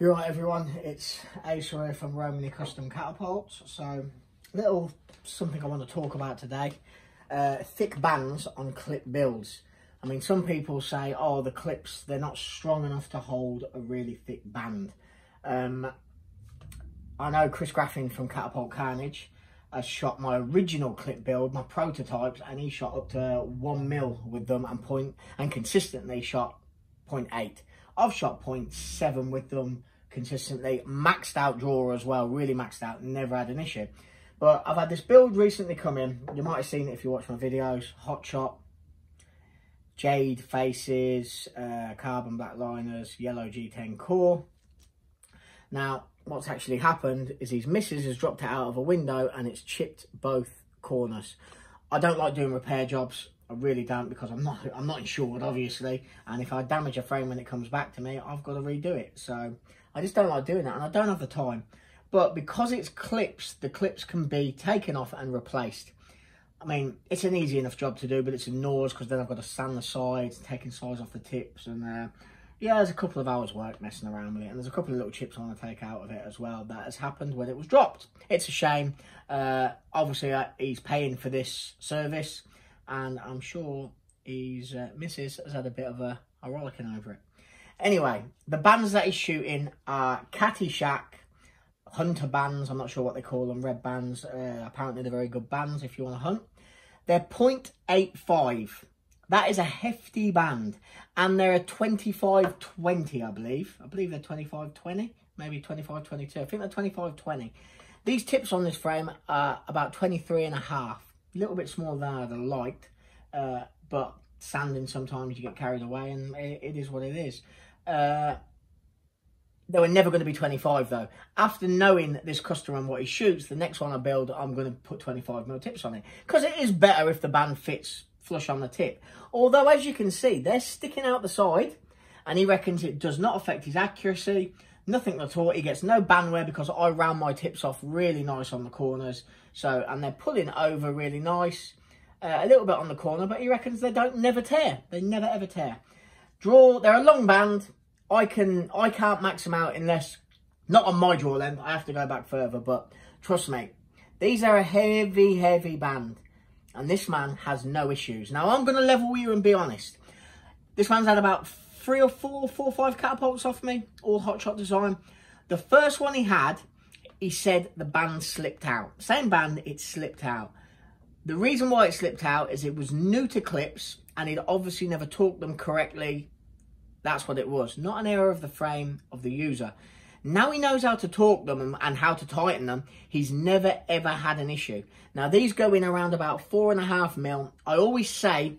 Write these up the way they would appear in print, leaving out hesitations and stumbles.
You're right, everyone. It's Asa here from Romany Custom Catapults. So, little something I want to talk about today. Thick bands on clip builds. I mean, some people say, oh, the clips, they're not strong enough to hold a really thick band. I know Chris Graffin from Catapult Carnage has shot my original clip build, my prototypes, and he shot up to 1 mil with them and consistently shot 0.8. I've shot 0.7 with them consistently, maxed out drawer as well, really maxed out, never had an issue. But I've had this build recently come in. You might have seen it if you watch my videos. Hot shot, jade faces, carbon black liners, yellow G10 core. Now, what's actually happened is his missus has dropped it out of a window and it's chipped both corners. I don't like doing repair jobs. I really don't, because I'm not insured, obviously, and if I damage a frame when it comes back to me, I've got to redo it. So I just don't like doing that, and I don't have the time. But because it's clips, the clips can be taken off and replaced. I mean, it's an easy enough job to do, but it's a nose, because then I've got to sand the sides, taking sides off the tips, and yeah, there's a couple of hours work messing around with it, and there's a couple of little chips I want to take out of it as well. That has happened when it was dropped. It's a shame. Obviously, he's paying for this service, and I'm sure his missus has had a bit of a rollicking over it. Anyway, the bands that he's shooting are Caddyshack hunter bands. I'm not sure what they call them, red bands. Apparently they're very good bands if you want to hunt. They're 0.85. That is a hefty band, and they're a 25-20, I believe. I believe they're 25-20, maybe 25-22. I think they're 25-20. These tips on this frame are about 23.5. A little bit smaller than I'd have liked, but sanding, sometimes you get carried away, and it is what it is. They were never going to be 25 though. After knowing this customer and what he shoots, the next one I build, I'm going to put 25mm tips on it, because it is better if the band fits flush on the tip. Although, as you can see, they're sticking out the side, and he reckons it does not affect his accuracy. Nothing at all. He gets no band wear because I round my tips off really nice on the corners. So, and they're pulling over really nice. A little bit on the corner, but he reckons they don't never tear. They never ever tear. Draw, they're a long band. I can't max them out unless, not on my draw length. I have to go back further, but trust me, these are a heavy band. And this man has no issues. Now, I'm going to level with you and be honest. This man's had about 3 or 4 or 5 catapults off me, all Hot Shot design. The first one he had, he said the band slipped out. Same band, it slipped out. The reason why it slipped out is it was new to clips, and he'd obviously never torqued them correctly. That's what it was. Not an error of the frame of the user. Now he knows how to torque them and how to tighten them. He's never ever had an issue. Now these go in around about 4.5mm. I always say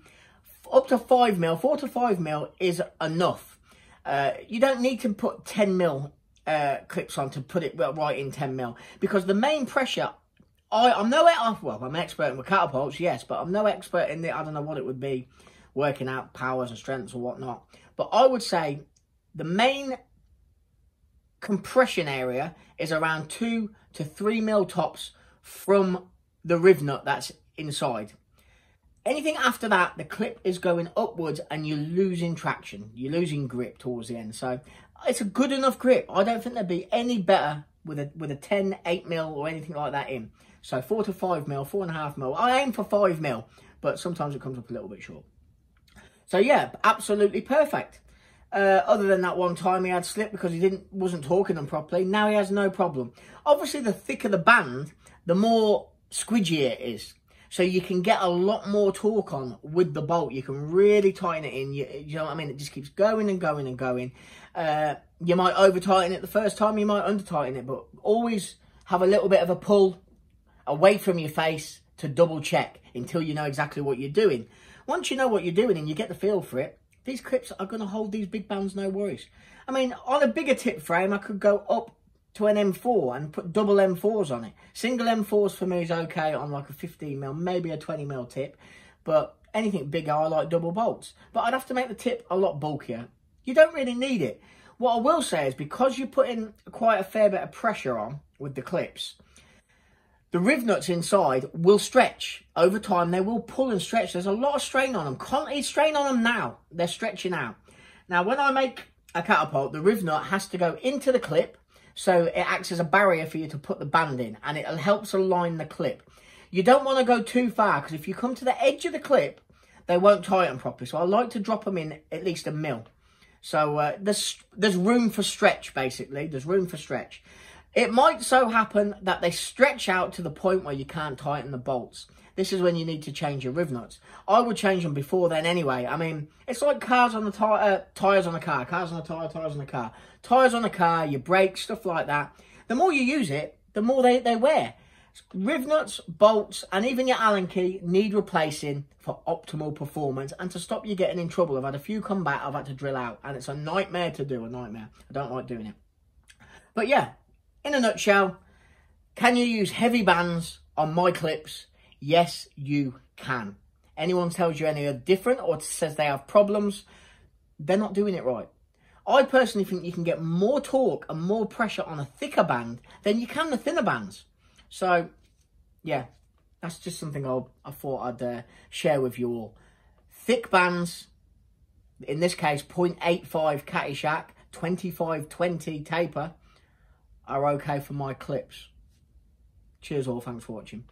up to 5mm, 4 to 5mm is enough. You don't need to put 10mm clips on to put it right in 10mm, because the main pressure, I'm an expert in catapults, yes, but I'm no expert in it. I don't know what it would be, working out powers and strengths or whatnot. But I would say the main compression area is around 2 to 3mm tops from the riv nut that's inside. Anything after that, the clip is going upwards and you're losing traction. You're losing grip towards the end. So it's a good enough grip. I don't think there'd be any better with a 10, 8mm or anything like that in. So 4 to 5mm, 4.5mm. I aim for 5mm, but sometimes it comes up a little bit short. So yeah, absolutely perfect. Other than that one time he had slip because he wasn't torquing them properly. Now he has no problem. Obviously, the thicker the band, the more squidgy it is. So you can get a lot more torque on with the bolt. You can really tighten it in. You know what I mean? It just keeps going and going and going. You might over-tighten it the first time. You might under-tighten it. But always have a little bit of a pull away from your face to double-check until you know exactly what you're doing. Once you know what you're doing and you get the feel for it, these clips are going to hold these big bands, no worries. I mean, on a bigger tip frame, I could go up to an M4 and put double M4s on it. Single M4s for me is okay on like a 15mm, maybe a 20mm tip. But anything bigger, I like double bolts. But I'd have to make the tip a lot bulkier. You don't really need it. What I will say is, because you're putting quite a fair bit of pressure on with the clips, the riv nuts inside will stretch. Over time, they will pull and stretch. There's a lot of strain on them. Quantity strain on them now. They're stretching out. Now, when I make a catapult, the riv nut has to go into the clip, so it acts as a barrier for you to put the band in, and it helps align the clip. You don't want to go too far, because if you come to the edge of the clip, they won't tighten properly. So I like to drop them in at least 1 mil. So there's room for stretch, basically. There's room for stretch. It might so happen that they stretch out to the point where you can't tighten the bolts. This is when you need to change your riv nuts. I would change them before then anyway. I mean, it's like cars on the tyres on a car. Cars on a tyre, tyres on a car. Tyres on a car, your brakes, stuff like that. The more you use it, the more they wear. Riv nuts, bolts, and even your Allen key need replacing for optimal performance and to stop you getting in trouble. I've had a few come back I've had to drill out, and it's a nightmare to do, a nightmare. I don't like doing it. But yeah, in a nutshell, can you use heavy bands on my clips? Yes, you can. Anyone tells you any different or says they have problems, they're not doing it right. I personally think you can get more torque and more pressure on a thicker band than you can the thinner bands. So, yeah, that's just something I thought I'd share with you all. Thick bands, in this case 0.85 Caddyshack, 25-20 taper, are okay for my clips. Cheers all, thanks for watching.